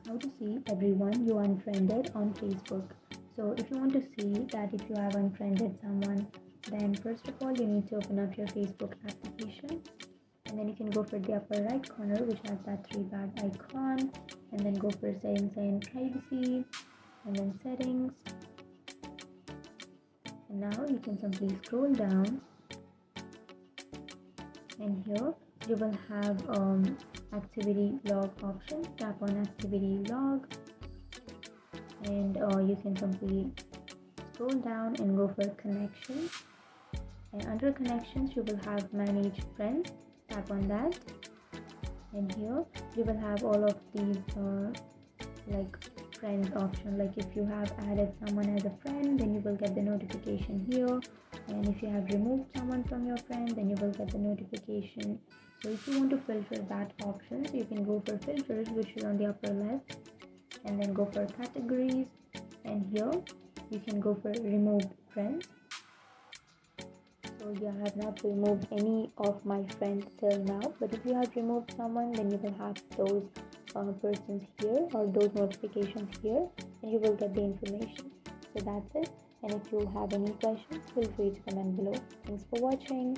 How to see everyone you unfriended on Facebook. So if you want to see that if you have unfriended someone, then first of all you need to open up your Facebook application, and then you can go for the upper right corner which has that three dot icon, and then go for settings and privacy, and then settings. And now you can simply scroll down, and here you will have activity log option. Tap on activity log, and you can simply scroll down and go for connections, and under connections you will have manage friends. Tap on that, and here you will have all of these like friends option. Like if you have added someone as a friend, then you will get the notification here, and if you have removed someone from your friend, then you will get the notification. So if you want to filter that option, so you can go for filters, which is on the upper left, and then go for categories, and here you can go for remove friends. So yeah, I have not removed any of my friends till now, but if you have removed someone, then you will have those persons here, or those notifications here, and you will get the information. So that's it, and if you have any questions, feel free to comment below. Thanks for watching.